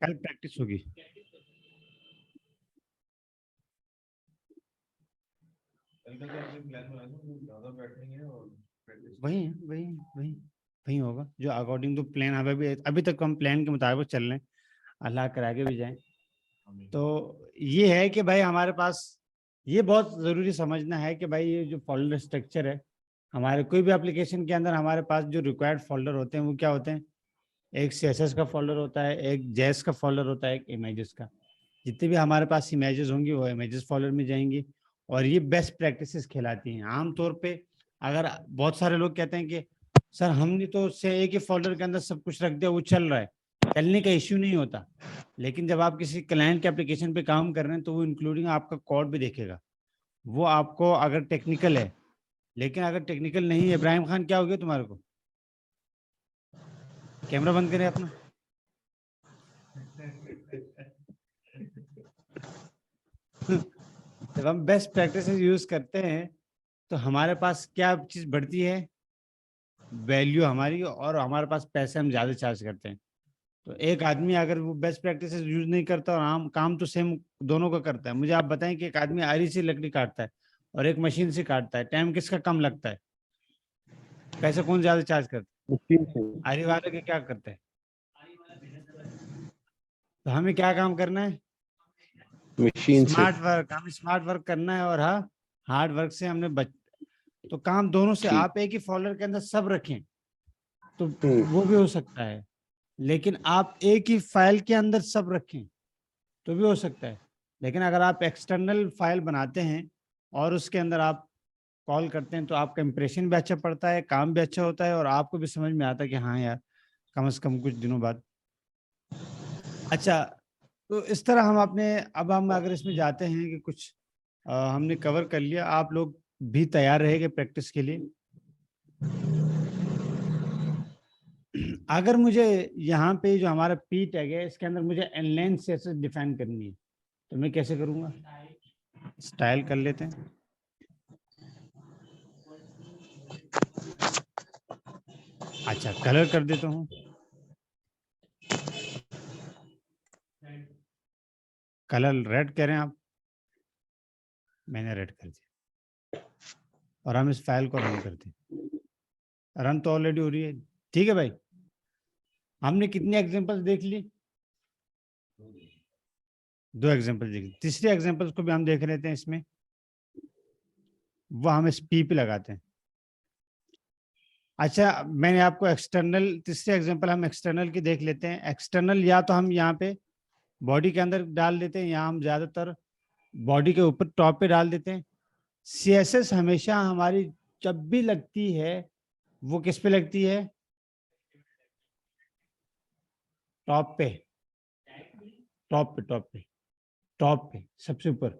कल प्रैक्टिस होगी। वही वही वही वही होगा जो अकॉर्डिंग टू प्लान। हमें भी अभी तक हम प्लान के मुताबिक चल रहे हैं, अल्लाह करा के भी जाए। तो ये है कि भाई हमारे पास ये बहुत ज़रूरी समझना है कि भाई ये जो फोल्डर स्ट्रक्चर है, हमारे कोई भी एप्लीकेशन के अंदर हमारे पास जो रिक्वायर्ड फोल्डर होते हैं वो क्या होते हैं। एक CSS का फोल्डर होता है, एक जेएस का फोल्डर होता है, एक इमेजेस का। जितने भी हमारे पास इमेजेस होंगी वो इमेजेस फोल्डर में जाएंगी। और ये बेस्ट प्रैक्टिसेस कहलाती हैं आमतौर पे। अगर बहुत सारे लोग कहते हैं कि सर हमने तो उससे एक ही फोल्डर के अंदर सब कुछ रख दिया, वो चल रहा है, चलने का इश्यू नहीं होता। लेकिन जब आप किसी क्लाइंट के एप्लीकेशन पे काम कर रहे हैं तो वो इंक्लूडिंग आपका कोड भी देखेगा। वो आपको अगर टेक्निकल है, लेकिन अगर टेक्निकल नहीं है, इब्राहिम खान क्या हो गया तुम्हारे को? कैमरा बंद करें अपना। जब हम बेस्ट प्रैक्टिसेस यूज करते हैं तो हमारे पास क्या चीज बढ़ती है? वैल्यू हमारी, और हमारे पास पैसे हम ज्यादा चार्ज करते हैं। तो एक आदमी अगर वो बेस्ट प्रैक्टिसेस यूज नहीं करता और आम काम तो सेम दोनों का करता है, मुझे आप बताएं कि एक आदमी आरी से लकड़ी काटता है और एक मशीन से काटता है, टाइम किसका कम लगता है? पैसे कौन ज्यादा चार्ज करता मशीन से। है? आरी वाले के क्या करते हैं? तो हमें क्या काम करना है? मशीन से। Smart work. हमें स्मार्ट वर्क करना है, और हाँ, हार्ड वर्क से हमने तो काम दोनों से। ठीक। आप एक ही फोल्डर के अंदर सब रखें तो वो भी हो सकता है, लेकिन आप एक ही फाइल के अंदर सब रखें तो भी हो सकता है। लेकिन अगर आप एक्सटर्नल फाइल बनाते हैं और उसके अंदर आप कॉल करते हैं तो आपका इंप्रेशन भी अच्छा पड़ता है, काम भी अच्छा होता है, और आपको भी समझ में आता है कि हाँ यार, कम से कम कुछ दिनों बाद। अच्छा, तो इस तरह हम अपने, अब हम अगर इसमें जाते हैं कि कुछ हमने कवर कर लिया, आप लोग भी तैयार रहेंगे प्रैक्टिस के लिए। अगर मुझे यहाँ पे जो हमारा पी टैग है इसके अंदर मुझे एनलाइन सीएसएस डिफाइन करनी है तो मैं कैसे करूँगा? स्टाइल कर लेते हैं। अच्छा, कलर कर देता हूँ। कलर रेड कह रहे हैं आप? मैंने रेड कर दिया और हम इस फाइल को रन करते हैं। रन तो ऑलरेडी हो रही है। ठीक है भाई, हमने कितनी एग्जांपल्स देख ली? 2 एग्जांपल देख ली। तीसरी एग्जांपल्स को भी हम देख लेते हैं इसमें। वो हम इस पी पे लगाते हैं। अच्छा, मैंने आपको एक्सटर्नल, तीसरे एग्जांपल हम एक्सटर्नल की देख लेते हैं। एक्सटर्नल या तो हम यहाँ पे बॉडी के अंदर डाल देते हैं, या हम ज्यादातर बॉडी के ऊपर टॉप पे डाल देते हैं। सीएसएस हमेशा हमारी जब भी लगती है वो किस पे लगती है? टॉप पे, टॉप पे, टॉप पे, टॉप पे, सबसे ऊपर।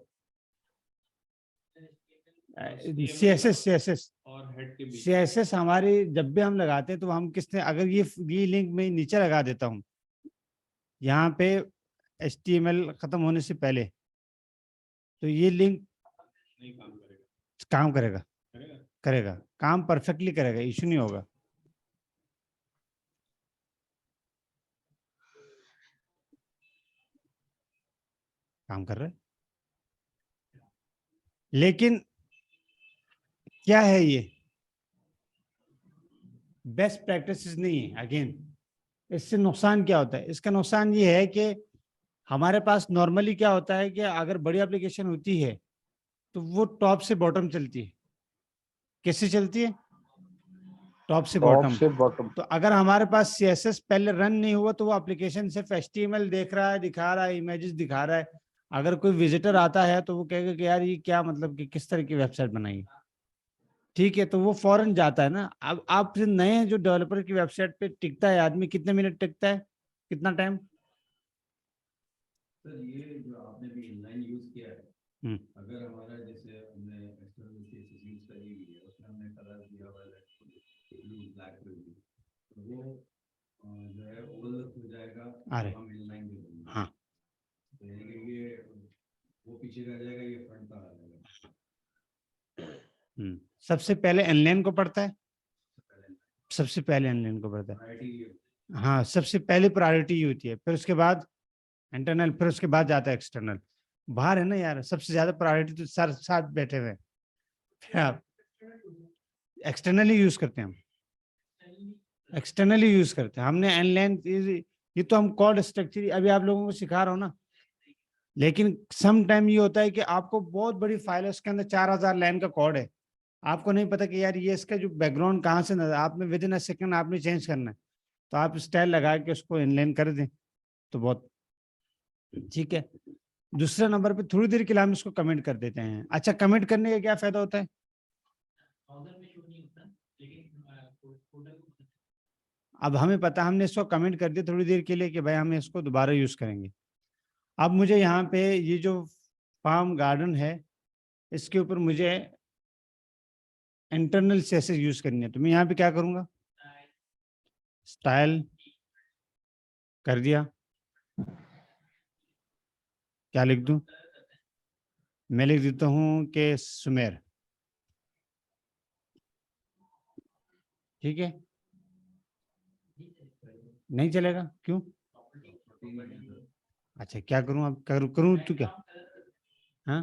सीएसएस सीएसएस सीएसएस हमारे जब भी हम लगाते हैं तो हम किसने, अगर ये लिंक मैं नीचे लगा देता हूँ यहाँ पे HTML खत्म होने से पहले, तो ये लिंक काम करेगा। करेगा काम, परफेक्टली करेगा, इशू नहीं होगा। काम कर रहा है। लेकिन क्या है ये? बेस्ट प्रैक्टिसेस नहीं है। अगेन, इससे नुकसान क्या होता है? इसका नुकसान ये है कि हमारे पास नॉर्मली क्या होता है कि अगर बड़ी एप्लीकेशन होती है तो वो टॉप से बॉटम चलती है। कैसे चलती है? टॉप से टॉप बॉटम। से बॉटम। तो अगर हमारे पास CSS पहले रन नहीं हुआ तो वो एप्लीकेशन सिर्फ HTML देख रहा है, दिखा रहा है, इमेजेस दिखा रहा है। अगर कोई विजिटर आता है तो वो कहेगा कि यार ये क्या, मतलब कि किस तरह की वेबसाइट बनाई है। ठीक है, तो वो फौरन जाता है ना। अब आप नए जो डेवलपर की वेबसाइट पे टिकता है आदमी, कितने मिनट टिकता है, कितना टाइम? सर ये जो आपने भी इनलाइन यूज किया है, अगर हमारा जैसे हमने एक्सटर्नल सीएसएस यूज करी हुई है, उसमें हमने कलर दिया हुआ है ब्लू ब्लैक ब्लू, तो वो जो है ओवरलैप हो जाएगा अरे तो हम इनलाइन दे देंगे। हाँ, तो यानी कि ये वो पीछे रह जाएगा, ये फ्रंट पर आ जाएगा। सबसे पहले इनलाइन को पढ़ता है। सबसे पहले इनलाइन को पढ़ता है। प्रायोरिटी ये हाँ, सबसे पहले प्रायोरिटी ये होती है, फिर उसके बाद इंटरनल, फिर उसके बाद जाता है एक्सटर्नल। बाहर है ना यार, सबसे ज्यादा प्रायोरिटी तो सर साथ बैठे हुए हैं। फिर आप एक्सटर्नली यूज करते हैं, हम एक्सटर्नली यूज करते हैं। हमने एनलाइन, ये तो हम कोड स्ट्रक्चर अभी आप लोगों को सिखा रहा हूँ ना, लेकिन सम टाइम ये होता है कि आपको बहुत बड़ी फाइल है, उसके अंदर 4000 लाइन का कोड है, आपको नहीं पता कि यार ये इसका जो बैकग्राउंड कहाँ से नजर, आपने विद इन अ सेकंड आपने चेंज करना है, तो आप स्टाइल लगा के उसको इनलाइन कर दें तो बहुत ठीक है। दूसरे नंबर पे थोड़ी देर के लिए हम इसको कमेंट कर देते हैं। अच्छा, कमेंट करने का क्या फायदा होता है? अब हमें पता, हमने इसको कमेंट कर दिया थोड़ी देर के लिए कि भाई हम इसको दोबारा यूज करेंगे। अब मुझे यहाँ पे ये जो फार्म गार्डन है, इसके ऊपर मुझे इंटरनल सेसेस यूज करनी है, तो मैं यहाँ पे क्या करूंगा, स्टाइल कर दिया, क्या लिख दूं, मैं लिख देता हूँ कि सुमेर, ठीक है। नहीं चलेगा, क्यों? अच्छा, क्या करूं अब, करूं तो क्या? हाँ,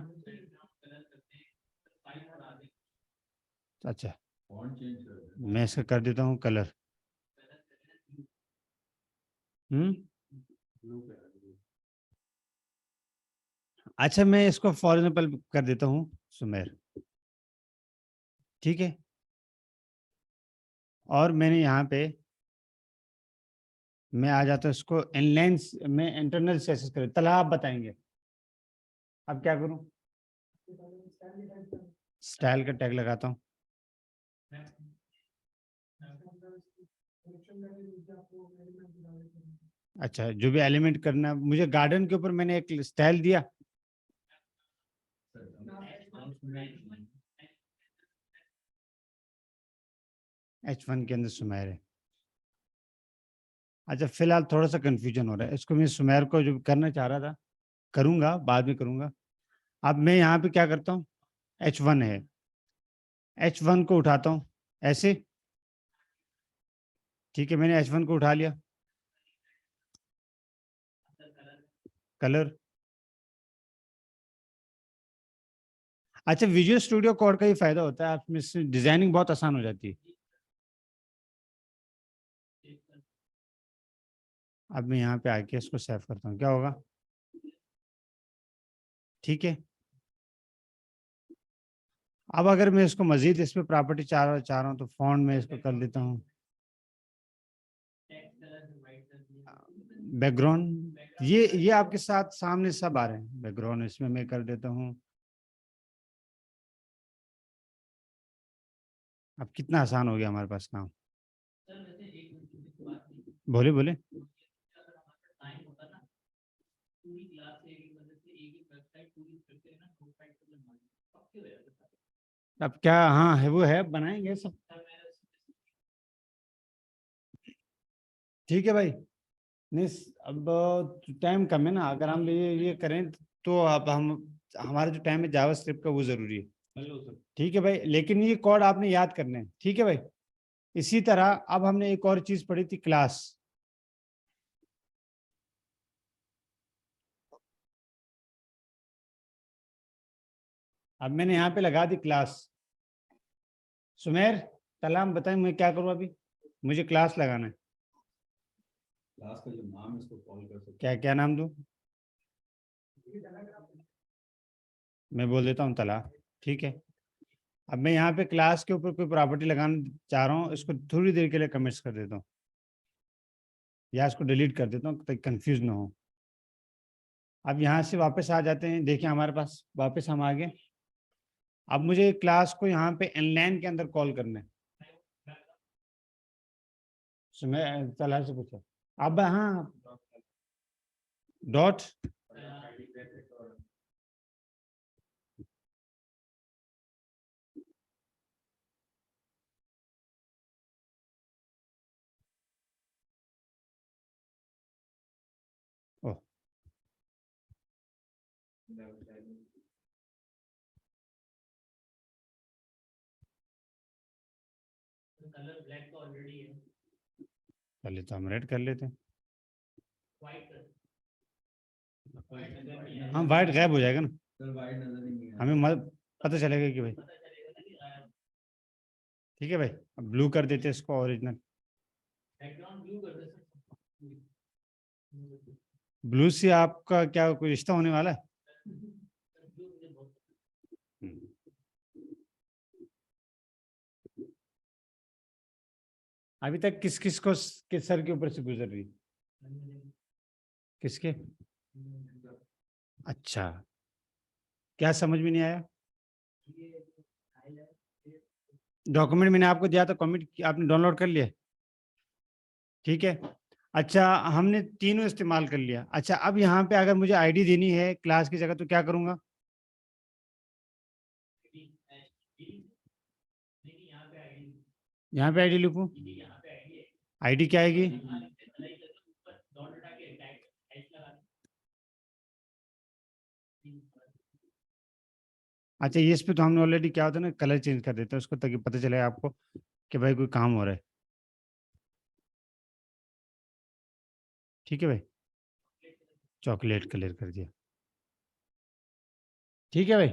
अच्छा, फॉन्ट चेंज कर दें। मैं इसका कर देता हूँ कलर। Blue colour. अच्छा, मैं इसको फॉर एग्जाम्पल कर देता हूँ सुमेर, ठीक है। और मैंने यहाँ पे, मैं आ जाता हूँ इसको इनलाइन में इंटरनल सेसेस कर, तालाब बताएंगे। अब क्या करूं, स्टाइल का टैग लगाता हूँ। अच्छा, जो भी एलिमेंट करना मुझे, गार्डन के ऊपर मैंने एक स्टाइल दिया, H1 के अंदर सुमेर है। अच्छा, फिलहाल थोड़ा सा कंफ्यूजन हो रहा है, इसको मैं सुमेर को जो करना चाह रहा था, करूंगा बाद में करूंगा। अब मैं यहाँ पे क्या करता हूँ, H1 है, H1 को उठाता हूँ ऐसे, ठीक है, मैंने H1 को उठा लिया, कलर। अच्छा, विजुअल स्टूडियो कोड का ही फायदा होता है, आप में डिजाइनिंग बहुत आसान हो जाती है। अब मैं यहाँ पे आके इसको सेव करता हूँ, क्या होगा, ठीक है। अब अगर मैं इसको मजीद इस पर प्रॉपर्टी चाह रहा हूँ तो फॉन्ट में इसको कर देता हूँ बैकग्राउंड, ये आपके साथ सामने सब आ रहे हैं बैकग्राउंड, इसमें मैं कर देता हूँ। अब कितना आसान हो गया हमारे पास काम। बोले बोले। अब क्या, हाँ है, वो है, बनाएंगे सब, ठीक है भाई। नहीं, अब टाइम कम है ना, अगर हम ये करें तो अब हम, हमारा जो टाइम है जावास्क्रिप्ट का वो जरूरी है, ठीक है भाई। लेकिन ये कोड आपने याद करने हैं, ठीक है भाई। इसी तरह अब हमने एक और चीज पढ़ी थी, क्लास। अब मैंने यहाँ पे लगा दी क्लास। सुमेर, सलाम, बताएं मैं क्या करूँ अभी, मुझे क्लास लगाना है, क्लास का जो नाम है इसको कॉल कर सकते क्या क्या नाम दूं? मैं बोल देता हूँ तला, ठीक है। अब मैं यहाँ पे क्लास के ऊपर कोई प्रॉपर्टी लगाना चाह रहा हूँ, इसको थोड़ी देर के लिए कमेंट्स कर देता हूँ, या इसको डिलीट कर देता हूँ ताकि कंफ्यूज ना हो। अब यहाँ से वापस आ जाते हैं, देखिए हमारे पास वापस हम आ गए। अब मुझे क्लास को यहाँ पे इनलाइन के अंदर कॉल करना है। मैं तला से पूछा, अब हाँ, डॉट, ओह, पहले तो हम रेड कर लेते हैं। हाँ वाइट गायब हो जाएगा ना, सर वाइट नजर ही नहीं आ हमें पता चलेगा कि भाई ठीक है भाई। अब ब्लू कर देते हैं इसको, ओरिजिनल ब्लू से आपका क्या कोई रिश्ता होने वाला है? अभी तक किस किस को किस सर के ऊपर से गुजर रही? किसके? अच्छा, क्या समझ में नहीं आया? डॉक्यूमेंट मैंने आपको दिया था, कमिट आपने डाउनलोड कर लिया? ठीक है। अच्छा, हमने तीनों इस्तेमाल कर लिया। अच्छा, अब यहाँ पे अगर मुझे आईडी देनी है क्लास की जगह तो क्या करूंगा? यहाँ पे आईडी लिखूं? आईडी क्या आएगी? अच्छा, ये इस पे तो हमने ऑलरेडी क्या होता है ना, कलर चेंज कर देते हैं उसको ताकि पता चले आपको कि भाई कोई काम हो रहा है। ठीक है भाई, चॉकलेट कलर कर दिया। ठीक है भाई।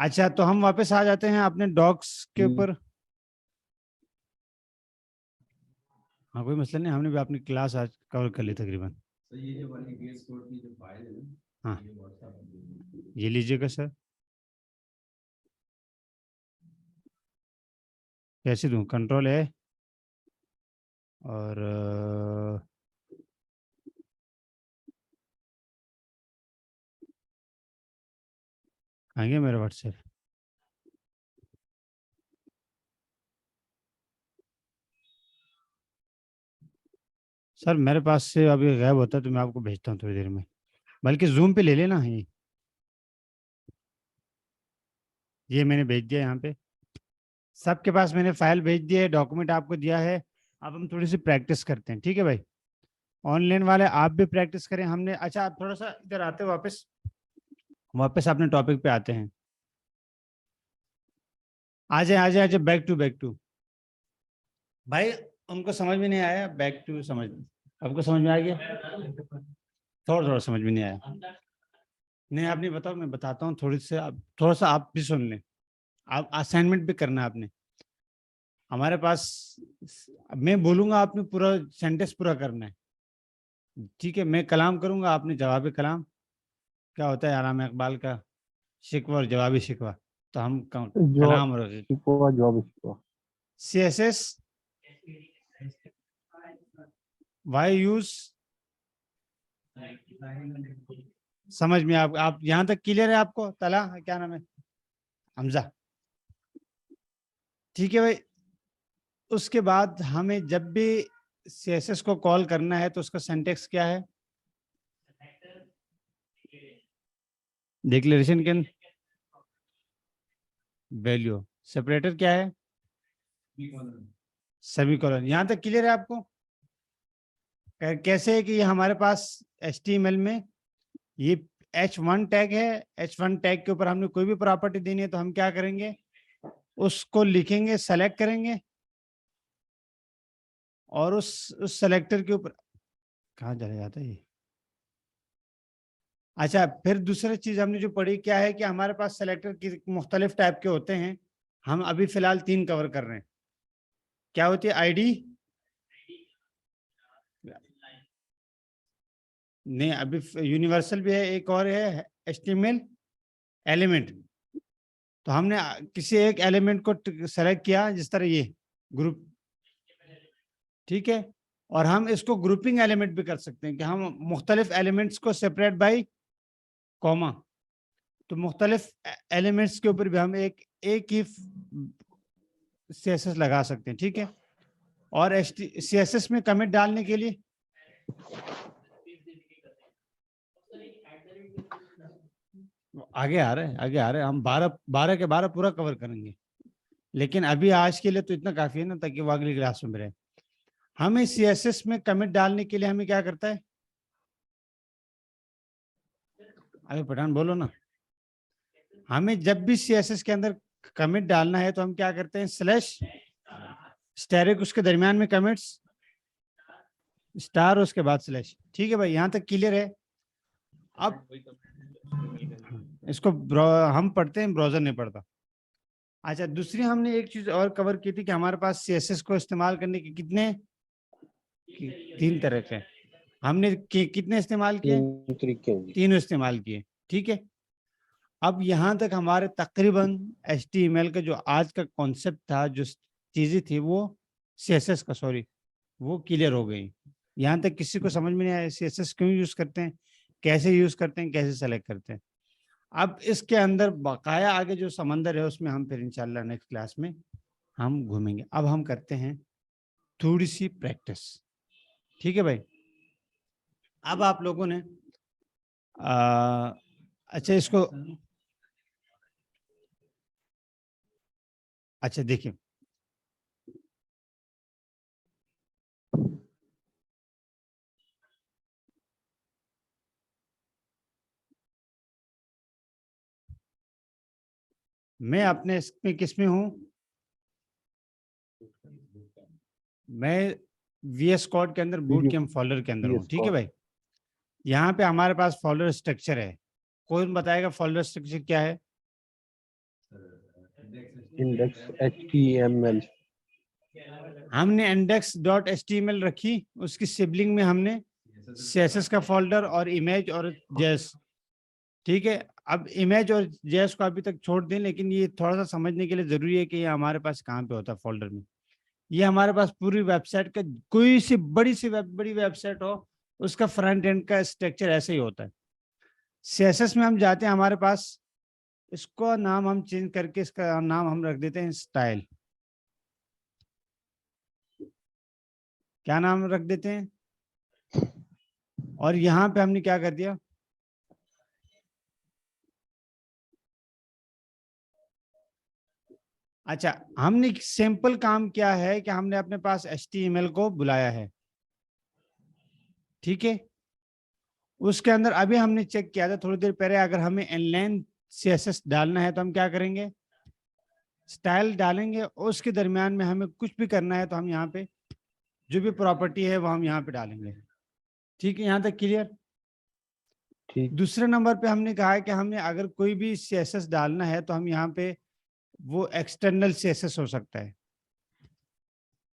अच्छा, तो हम वापस आ जाते हैं अपने डॉग्स के ऊपर। हाँ कोई मसला नहीं, हमने भी अपनी क्लास आज कवर कर ली तकरीबन। सर ये जो वाली बेस कोड की जो फाइल है ना, हाँ ये व्हाट्सएप पे भेज दीजिए। ये लीजिएगा सर। कैसे दूं? कंट्रोल है और आएंगे मेरे व्हाट्सएप। सर मेरे पास से अभी गायब होता है तो मैं आपको भेजता हूँ थोड़ी देर में, बल्कि जूम पे ले लेना। ये मैंने भेज दिया यहाँ पे, सबके पास मैंने फाइल भेज दी है, डॉक्यूमेंट आपको दिया है। अब हम थोड़ी सी प्रैक्टिस करते हैं, ठीक है भाई? ऑनलाइन वाले आप भी प्रैक्टिस करें। हमने अच्छा, आप थोड़ा सा इधर आते हो, वापस वापस अपने टॉपिक पे आते हैं। आ जाए आ जाए आ जाए, बैक टू भाई। उनको समझ में नहीं आया, बैक टू समझ, आपको समझ में आ गया? थोड़ा थोड़ा समझ में नहीं आया? नहीं आप नहीं बताओ, मैं बताता हूँ थोड़ी से, आप थोड़ा सा आप भी सुन लें। आप असाइनमेंट भी करना है आपने हमारे पास। मैं बोलूंगा आपने पूरा सेंटेंस पूरा करना है, ठीक है? मैं कलाम करूंगा, आपने जवाबी कलाम। क्या होता है आलामा इकबाल का, शिकवा और जवाबी शिकवा। तो हम जो कलाम और शिकवा जवाब शिकवा। CSS वाई यूज, समझ में आप यहां तक क्लियर है आपको? तला क्या नाम है? हमजा। ठीक है भाई। उसके बाद हमें जब भी CSS को कॉल करना है तो उसका सिंटैक्स क्या है? डिक्लेरेशन के वैल्यू, सेपरेटर क्या है? सेमीकोलन। यहां तक क्लियर है आपको? कैसे है कि ये हमारे पास HTML में ये H1 टैग है। H1 टैग के ऊपर हमने कोई भी प्रॉपर्टी देनी है तो हम क्या करेंगे, उसको लिखेंगे, सेलेक्ट करेंगे और उस सेलेक्टर के ऊपर कहाँ चला जाता है ये? अच्छा, फिर दूसरी चीज हमने जो पढ़ी क्या है कि हमारे पास सेलेक्टर की मुख्तलिफ टाइप के होते हैं। हम अभी फिलहाल 3 कवर कर रहे हैं। क्या होती है? आईडी नहीं, अभी यूनिवर्सल भी है, एक और है HTML एलिमेंट। तो हमने किसी एक एलिमेंट को सेलेक्ट किया, जिस तरह ये ग्रुप, ठीक है? और हम इसको ग्रुपिंग एलिमेंट भी कर सकते हैं कि हम मुख्तलिफ एलिमेंट्स को सेपरेट बाई कॉमा। तो मुख्तलिफ एलिमेंट्स के ऊपर भी हम एक ही CSS लगा सकते हैं, ठीक है? और CSS में कमिट डालने के लिए आगे आ रहे हैं, आगे आ रहे हैं। हम 12 के 12 पूरा कवर करेंगे, लेकिन अभी आज के लिए तो इतना काफी है ना, ताकि वो अगली क्लास में रहे। हमें CSS में कमिट डालने के लिए हमें क्या करता है? अरे पठान बोलो ना। हमें जब भी CSS के अंदर कमिट डालना है तो हम क्या करते हैं? स्लैश स्टैरिक, उसके दरमियान में कमिट्स, स्टार, उसके बाद स्लैश। ठीक है भाई, यहां तक क्लियर है? अब इसको हम पढ़ते हैं, ब्राउजर नहीं पढ़ता। अच्छा, दूसरी हमने एक चीज और कवर की थी कि हमारे पास सीएसएस को इस्तेमाल करने के कितने 3 तरह के हमने कितने इस्तेमाल किए? 3 तरीके हैं जी। 3 इस्तेमाल किए, ठीक है। अब यहाँ तक हमारे तकरीबन HTML का जो आज का कॉन्सेप्ट था, जो चीजें थी, वो CSS का सॉरी वो क्लियर हो गई। यहाँ तक किसी को समझ में नहीं आया CSS क्यों यूज करते हैं, कैसे यूज करते हैं, कैसे सेलेक्ट करते हैं। अब इसके अंदर बकाया आगे जो समंदर है उसमें हम फिर इंशाल्लाह नेक्स्ट क्लास में हम घूमेंगे। अब हम करते हैं थोड़ी सी प्रैक्टिस, ठीक है भाई। अब आप लोगों ने अच्छा इसको अच्छा देखिए, मैं अपने इसमें किसमें हूँ, मैं VS कोड के अंदर बूट कैम्प फोल्डर के अंदर हूँ, ठीक है भाई। यहाँ पे हमारे पास फोल्डर स्ट्रक्चर है। कोई बताएगा फोल्डर स्ट्रक्चर क्या है? Index HTML। हमने index.html रखी, उसकी सिबलिंग में हमने CSS का फोल्डर और इमेज और जेएस, ठीक है। अब इमेज और जेएस को अभी तक छोड़ दें, लेकिन ये थोड़ा सा समझने के लिए जरूरी है कि ये हमारे पास कहाँ पे होता है फोल्डर में। ये हमारे पास पूरी वेबसाइट का कोई सी बड़ी वेबसाइट हो, उसका फ्रंट एंड का स्ट्रक्चर ऐसे ही होता है। CSS में हम जाते हैं, हमारे पास इसको नाम हम चेंज करके इसका नाम हम रख देते हैं स्टाइल। क्या नाम रख देते हैं? और यहाँ पे हमने क्या कर दिया, अच्छा हमने सिंपल काम किया है कि हमने अपने पास HTML को बुलाया है, ठीक है। उसके अंदर अभी हमने चेक किया था थोड़ी देर पहले, अगर हमें इनलाइन CSS डालना है तो हम क्या करेंगे, स्टाइल डालेंगे, और उसके दरमियान में हमें कुछ भी करना है तो हम यहाँ पे जो भी प्रॉपर्टी है वो हम यहाँ पे डालेंगे, ठीक है। यहाँ तक क्लियर? ठीक। दूसरे नंबर पे हमने कहा है कि हमें अगर कोई भी CSS डालना है तो हम यहाँ पे वो एक्सटर्नल CSS हो सकता है,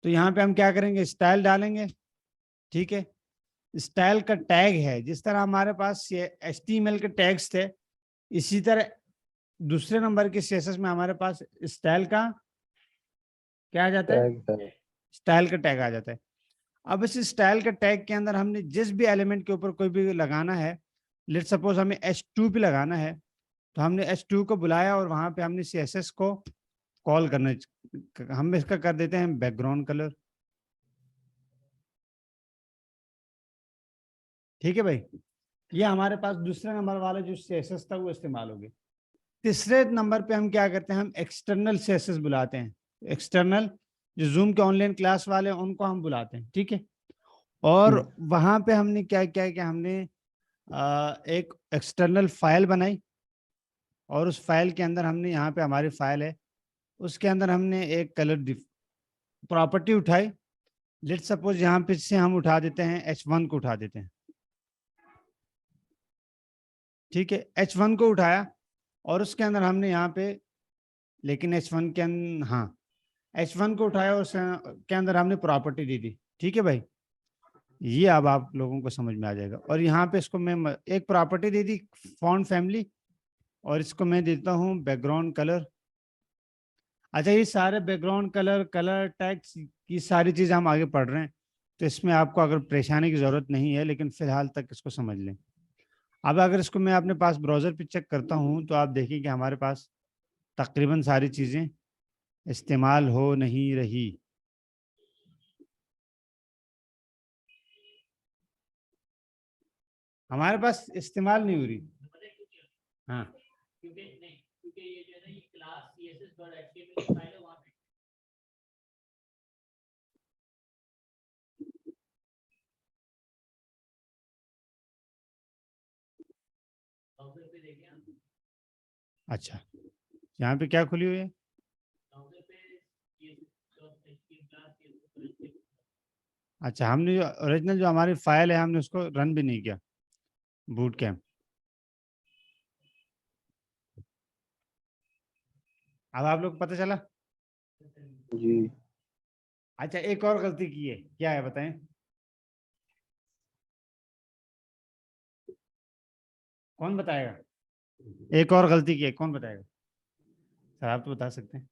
तो यहाँ पे हम क्या करेंगे, स्टाइल डालेंगे, ठीक है। स्टाइल का टैग है, जिस तरह हमारे पास HTML के टैग्स थे, इसी तरह दूसरे नंबर के CSS में हमारे पास स्टाइल का क्या आ जाता है, टैग है। स्टाइल का टैग आ जाता है। अब इस स्टाइल के टैग के अंदर हमने जिस भी एलिमेंट के ऊपर कोई भी लगाना है, लेट सपोज हमें H2 पे लगाना है, तो हमने H2 को बुलाया और वहां पे हमने CSS को कॉल करना, हम इसका कर देते हैं बैकग्राउंड कलर, ठीक है भाई। ये हमारे पास दूसरे नंबर वाला जो CSS था वो इस्तेमाल हो गया। तीसरे नंबर पे हम क्या करते हैं, हम एक्सटर्नल CSS बुलाते हैं। एक्सटर्नल जो जूम के ऑनलाइन क्लास वाले हैं उनको हम बुलाते हैं, ठीक है। और वहां पे हमने क्या क्या कि हमने एक एक्सटर्नल फाइल बनाई, और उस फाइल के अंदर हमने, यहाँ पे हमारी फाइल है, उसके अंदर हमने एक कलर प्रॉपर्टी उठाई। लेट सपोज यहाँ पे से हम उठा देते हैं H1 को उठा देते हैं, ठीक है। H1 को उठाया और उसके अंदर हमने यहाँ पे, लेकिन H1 के अंदर, हाँ H1 को उठाया और के अंदर हमने प्रॉपर्टी दे दी, ठीक है भाई। ये अब आप लोगों को समझ में आ जाएगा। और यहाँ पे इसको मैं एक प्रॉपर्टी दे दी फॉन्ट फैमिली, और इसको मैं देता हूँ बैकग्राउंड कलर। अच्छा, ये सारे बैकग्राउंड कलर, कलर टैग्स की सारी चीज़ हम आगे पढ़ रहे हैं, तो इसमें आपको अगर परेशानी की ज़रूरत नहीं है, लेकिन फिलहाल तक इसको समझ लें। अब अगर इसको मैं अपने पास ब्राउज़र पे चेक करता हूँ तो आप देखिए कि हमारे पास तकरीबन सारी चीज़ें इस्तेमाल हो नहीं रही। हमारे पास इस्तेमाल नहीं हो रही, हाँ। अच्छा, यहाँ पे क्या खुली हुई है? अच्छा, हमने जो ओरिजिनल जो हमारी फाइल है हमने उसको रन भी नहीं किया बूट कैम्प। अब आप लोग को पता चला? जी अच्छा, एक और गलती की है, क्या है बताएं? कौन बताएगा? एक और गलती की है, कौन बताएगा? सर आप तो बता सकते हैं।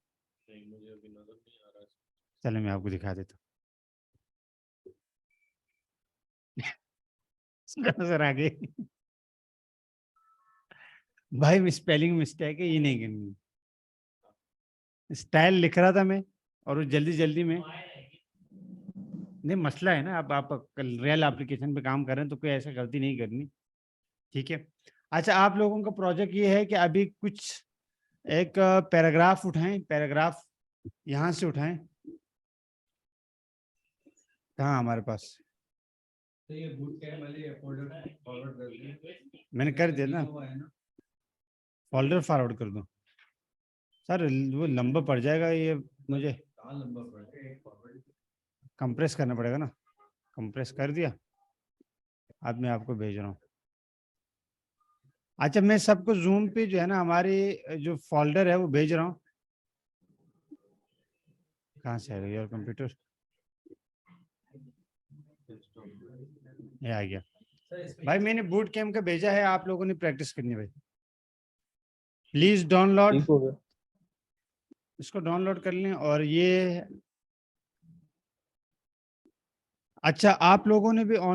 चलो मैं आपको दिखा देता हूँ। नजर आ गई। भाई स्पेलिंग मिस्टेक है, ये नहीं करनी। स्टाइल लिख रहा था मैं और वो जल्दी जल्दी में, नहीं मसला है ना, अब आप रियल एप्लीकेशन पे काम कर रहे हैं तो कोई ऐसा गलती नहीं करनी, ठीक है। अच्छा, आप लोगों का प्रोजेक्ट ये है कि अभी कुछ एक पैराग्राफ उठाएं, पैराग्राफ यहाँ से उठाएं। कहाँ हमारे पास? तो ये बूट कैम्प वाले फोल्डर फॉरवर्ड कर दिए मैंने कर दिया ना, हुआ है ना। फोल्डर फॉरवर्ड कर दूं? सर वो लंबा पड़ जाएगा ये, मुझे कहाँ लंबा पड़ गया एक फॉरवर्ड। कंप्रेस करना पड़ेगा ना। कंप्रेस कर दिया, अब मैं आपको भेज रहा हूँ। अच्छा, मैं सबको जूम पे जो है ना हमारे जो फोल्डर है वो भेज रहा हूँ। कहाँ से आएगा यार कंप्यूटर? ये आ गया भाई, मैंने बूट कैम्प का भेजा है, आप लोगों ने प्रैक्टिस करनी है भाई। प्लीज डाउनलोड, ठीक हो गया। इसको डाउनलोड कर लें। और ये अच्छा, आप लोगों ने भी